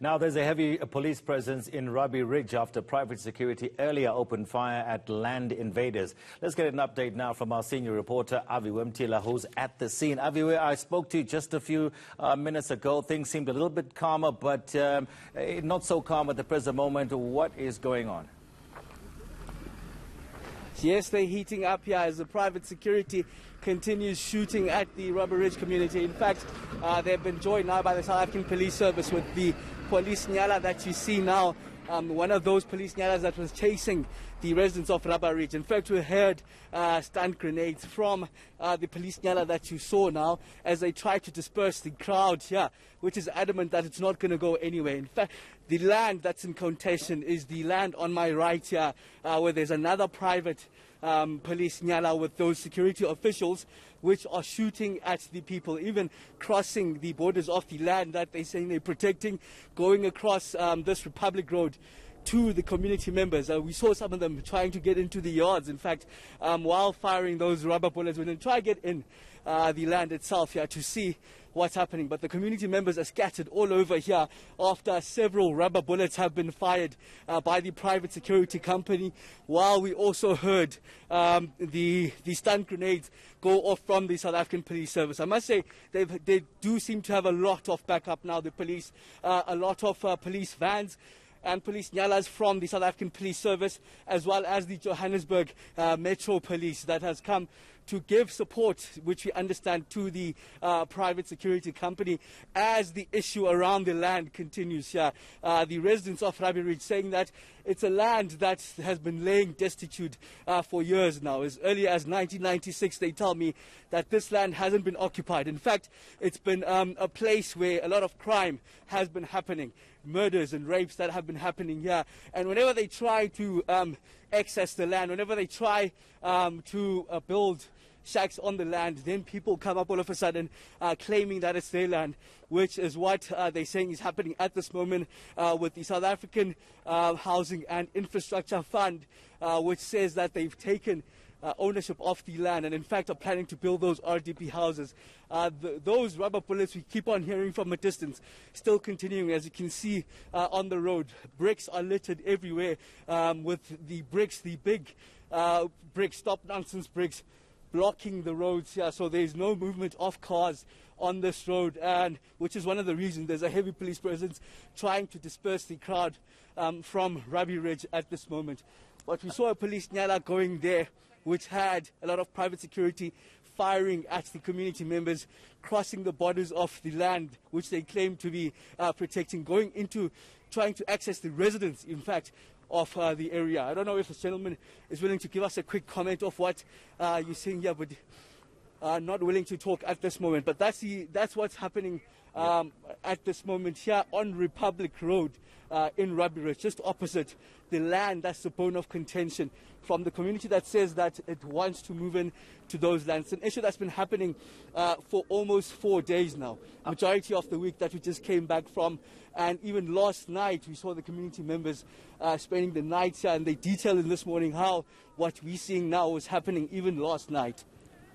Now, there's a heavy police presence in Rabie Ridge after private security earlier opened fire at land invaders. Let's get an update now from our senior reporter, Aviwe Mtila, who's at the scene. Aviwe, I spoke to you just a few minutes ago. Things seemed a little bit calmer, but not so calm at the present moment. What is going on? Yes, they're heating up here as the private security continues shooting at the Rabie Ridge community. In fact, they've been joined now by the South African Police Service with the police nyala that you see now. One of those police nyalas that was chasing the residents of Rabie Ridge. In fact, we heard stun grenades from the police nyala that you saw now as they try to disperse the crowd here, which is adamant that it's not going to go anywhere. In fact, the land that's in contention is the land on my right here, where there's another private police nyala with those security officials which are shooting at the people, even crossing the borders of the land that they're saying they're protecting, going across this Republic Road to the community members. We saw some of them trying to get into the yards. In fact, while firing those rubber bullets, when they try to get in the land itself here to see what's happening. But the community members are scattered all over here after several rubber bullets have been fired by the private security company, while we also heard the stun grenades go off from the South African Police Service. I must say they do seem to have a lot of backup now, the police, a lot of police vans and police nyalas from the South African Police Service, as well as the Johannesburg Metro Police that has come to give support, which we understand, to the private security company as the issue around the land continues here. The residents of Rabie Ridge saying that it's a land that has been laying destitute for years now. As early as 1996, they tell me that this land hasn't been occupied. In fact, it's been a place where a lot of crime has been happening, murders and rapes that have been happening here. And whenever they try to access the land, whenever they try to build shacks on the land, then people come up all of a sudden claiming that it's their land, which is what they're saying is happening at this moment with the South African Housing and Infrastructure Fund, which says that they've taken ownership of the land and in fact are planning to build those RDP houses. Those rubber bullets we keep on hearing from a distance still continuing, as you can see on the road. Bricks are littered everywhere with the bricks, the big bricks, stop nonsense bricks, blocking the roads here, so there's no movement of cars on this road, and which is one of the reasons there's a heavy police presence trying to disperse the crowd from Rabie Ridge at this moment. But we saw a police nyala going there, which had a lot of private security firing at the community members, crossing the borders of the land which they claim to be protecting, going into trying to access the residents, in fact, of the area. I don't know if this gentleman is willing to give us a quick comment of what you're seeing here, but not willing to talk at this moment. But that's what's happening at this moment here on Republic Road in Rabie Ridge, just opposite the land that's the bone of contention from the community that says that it wants to move in to those lands. It's an issue that's been happening for almost 4 days now, majority of the week that we just came back from. And even last night, we saw the community members spending the night here, and they detailed in this morning how what we're seeing now was happening even last night.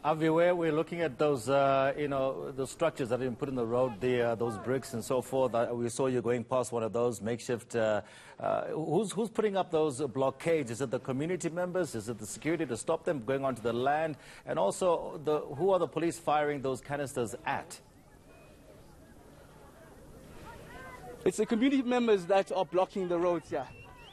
Aviwe, we're looking at those, those structures that have been put in the road, those bricks and so forth. We saw you going past one of those makeshift. Who's putting up those blockades? Is it the community members? Is it the security to stop them going onto the land? And also, who are the police firing those canisters at? It's the community members that are blocking the roads here.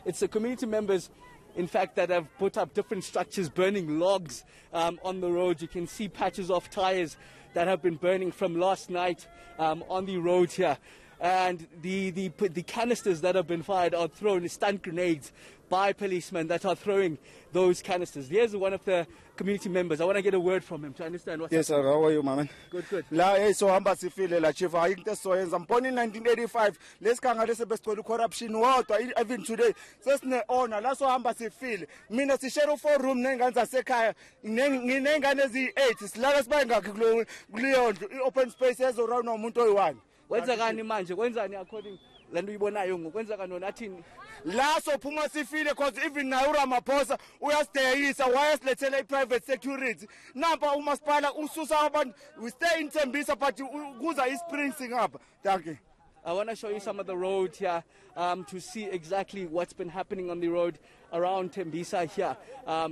It's the community members, in fact, that have put up different structures, burning logs on the road. You can see patches of tyres that have been burning from last night on the road here. And the canisters that have been fired are thrown, stun grenades by policemen that are throwing those canisters. Here's one of the community members. I want to get a word from him to understand what's happening. Yes, sir. How are you, man? Good. La so hamba sifile la chief. I think so. I'm born in 1985. Let's kanga lese best corruption water even today. Sesine honor. La so hamba sifile. Mina si share 4 room nenganza sekhaya. Nginengane ezi8. Silala sibayengakhe kuleyo open spaces around umuntu oyi1. Kwenzakani manje? Kwenzani according lento uyibonayo ngokwenzaka nona athini? La so phuma sifile because even now uRamaphosa uyasdeyisa wayesilethele private security. Nampa umasipala ususa abantu we stay in Tembisa but kuza ispringsing up. Thank you. I want to show you some of the road here to see exactly what's been happening on the road around Tembisa here.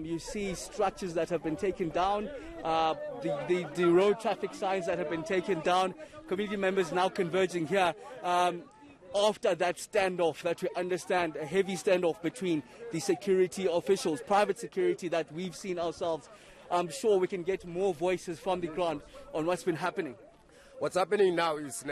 You see structures that have been taken down, the road traffic signs that have been taken down, community members now converging here. After that standoff, that we understand, a heavy standoff between the security officials, private security that we've seen ourselves. I'm sure we can get more voices from the ground on what's been happening. What's happening now is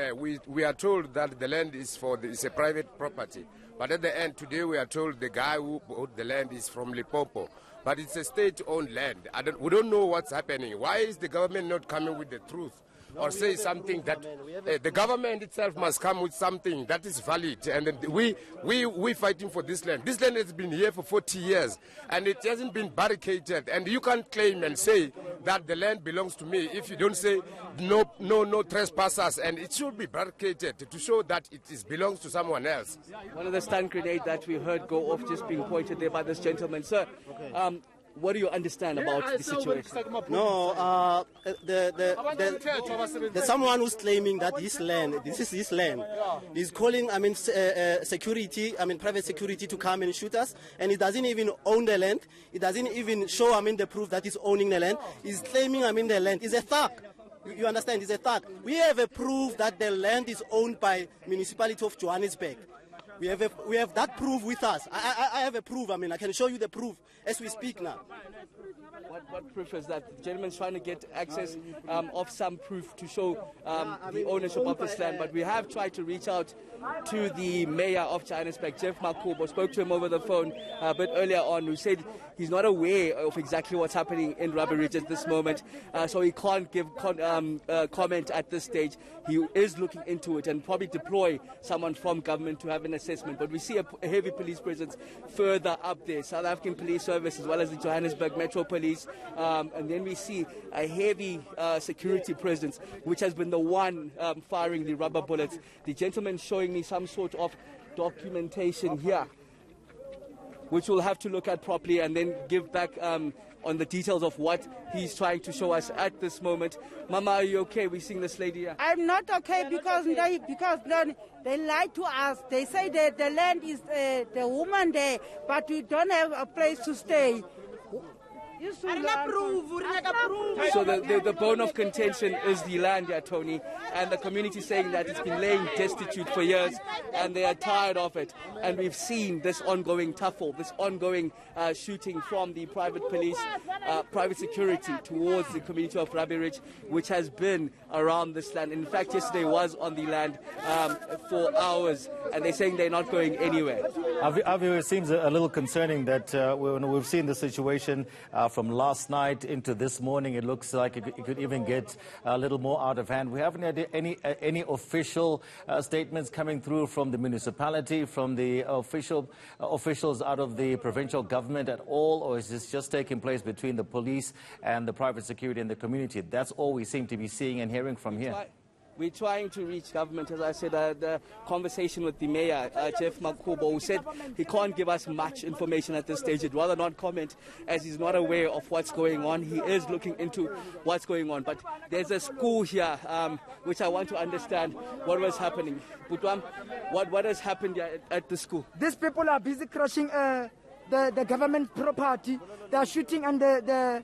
we are told that the land is it's a private property. But at the end, today we are told the guy who bought the land is from Limpopo. But it's a state-owned land. We don't know what's happening. Why is the government not coming with the truth? Or say something that the government itself must come with something that is valid. And we fighting for this land. This land has been here for 40 years and it hasn't been barricaded. And you can't claim and say that the land belongs to me if you don't say no trespassers. And it should be barricaded to show that it belongs to someone else. One of the stun grenades that we heard go off just being pointed there by this gentleman. Sir, what do you understand about the situation? No, the someone who's claiming that this is his land, is calling, security, private security to come and shoot us, and he doesn't even own the land. He doesn't even show, the proof that he's owning the land. He's claiming, the land. He's a thug. You understand? He's a thug. We have a proof that the land is owned by municipality of Johannesburg. We have that proof with us. I have a proof. I can show you the proof as we speak now. What proof is that? The gentleman's trying to get access of some proof to show the ownership of this land. But we have tried to reach out to the mayor of Johannesburg, Jeff Makubo. Spoke to him over the phone a bit earlier on, who said he's not aware of exactly what's happening in Rabie Ridge at this moment, so he can't give comment at this stage. He is looking into it and probably deploy someone from government to have an assessment. But we see a heavy police presence further up there, South African Police Service as well as the Johannesburg Metro Police, and then we see a heavy security presence, which has been the one firing the rubber bullets. The gentleman showing me some sort of documentation here, which we'll have to look at properly and then give back on the details of what he's trying to show us at this moment. Mama, are you okay? We're seeing this lady here. I'm not okay because they lied to us. They say that the land is the woman there, but we don't have a place to stay. So the bone of contention is the land here, Tony, and the community saying that it's been laying destitute for years and they are tired of it. And we've seen this ongoing tuffle, this ongoing shooting from the private police, private security towards the community of Rabie Ridge, which has been around this land. In fact, yesterday was on the land for hours, and they're saying they're not going anywhere. Avi, it seems a little concerning that we've seen the situation from last night into this morning. It looks like it could even get a little more out of hand. We haven't had any official statements coming through from the municipality, from the officials out of the provincial government at all, or is this just taking place between the police and the private security and the community? That's all we seem to be seeing and hearing from here. We're trying to reach government, as I said, the conversation with the mayor, Jeff Makubo, who said he can't give us much information at this stage. He'd rather not comment as he's not aware of what's going on. He is looking into what's going on. But there's a school here, which I want to understand what was happening. Butwam, what has happened here at the school? These people are busy crushing the government property. They are shooting and the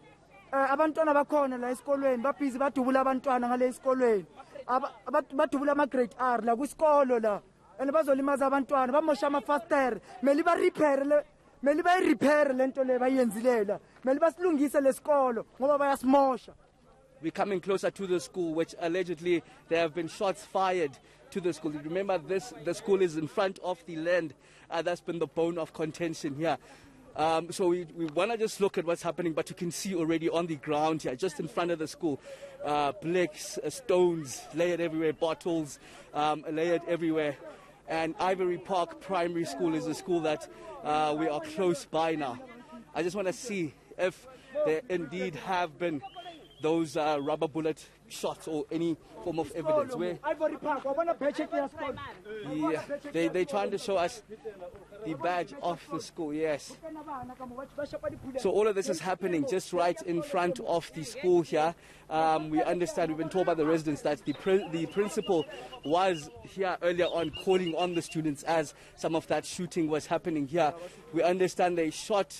abantwana bakhona la esikolweni babhizi badubula abantwana ngale esikolweni. Badubula ama-grade R la kwisikolo la and bazolimaza abantwana bamosha ama-faster. Mele bayi-repair le nto le bayenzilela. Mele basilungise le sikolo ngoba bayasimosha. We're coming closer to the school, which allegedly there have been shots fired to the school. Remember, the school is in front of the land. That's been the bone of contention here. So we want to just look at what's happening, but you can see already on the ground here, just in front of the school, bricks, stones layered everywhere, bottles layered everywhere. And Ivory Park Primary School is a school that we are close by now. I just want to see if there indeed have been those rubber bullet shots or any form of evidence. Where, Ivory Park, I want to check their school. yeah, they're trying to show us the badge of the school, yes. So all of this is happening just right in front of the school here. We understand, we've been told by the residents that the principal was here earlier on calling on the students as some of that shooting was happening here. We understand they shot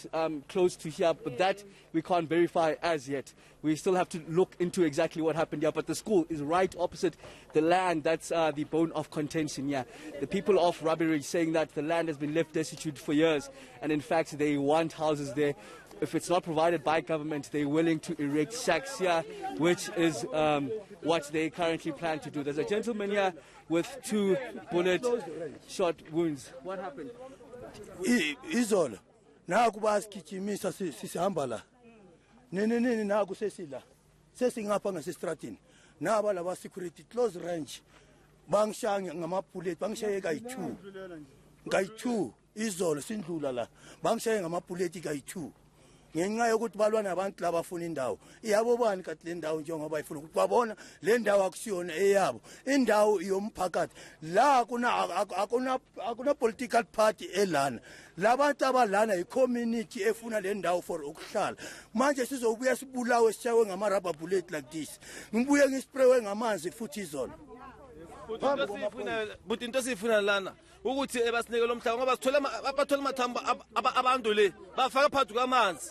close to here, but that we can't verify as yet. We still have to look into exactly what happened here, but the school is right opposite the land. That's the bone of contention here. The people of Rabie Ridge saying that the land has been left destitute for years, and in fact they want houses there. If it's not provided by government, they're willing to erect shacks here, which is what they currently plan to do. There's a gentleman here with 2 bullet shot wounds. What happened? Izolo naku basigijimisa sisihamba la nini naku sesila sesingapha ngasestratini naba laba security close range bangishange ngamabullet bangishaye kayi2 izolo sindlula la bangishaye ngamabullet kayi2 ngenxa yokuthi balwa nabantu labafuna indawo iyabo bani kathi le ndawo njengoba ifuna ukuthi babona le ndawo akusiyona eyabo indawo iyomphakathi la akuna political party elana labantu abalana i-community efuna le ndawo for ukuhlala manje sizobuya sibulawe sishawe ngama-rubber bullet like this ngibuye ngispraye ngamanzi futhi izolo but into sifuna lana ukuthi basinike lo mhlaba ngoba bathola amathambo abantu le bafaka phakathi kwamanzi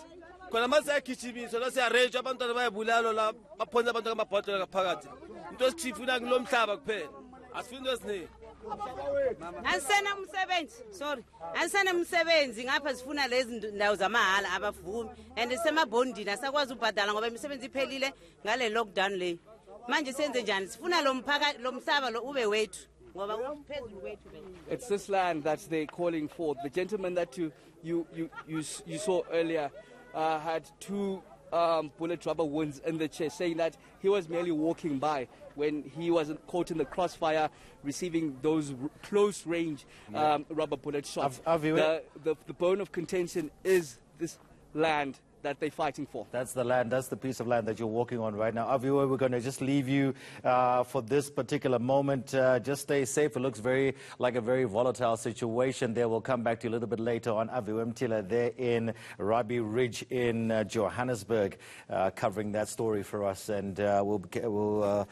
khona amanzi ayagijimiswa la siyareja abantwana bayabulalo la baphonza abantu ngamabhodlela phakathi into esifuna kulo mhlaba kuphela asifuni into eziningi Ansana umsebenzi ngapha sifuna lezi ndawo zamahala abavumi and semabondini asakwazi ubhadala ngoba imisebenzi iphelile ngale lockdown le manje senze njani sifuna lo mhlaba lo ube wethu ngoba uphezulu wethu. It's this land that they're calling for. The gentleman that you saw earlier had 2 bullet rubber wounds in the chest, saying that he was merely walking by when he was caught in the crossfire, receiving those close range rubber bullet shots. The bone of contention is this land that they're fighting for. That's the land, that's the piece of land that you're walking on right now. Aviwe, we're going to just leave you for this particular moment. Just stay safe. It looks like a very volatile situation there. We'll come back to you a little bit later on. Aviwe Mtila there in Rabie Ridge in Johannesburg, covering that story for us. And we'll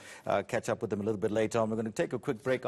catch up with them a little bit later on. We're going to take a quick break.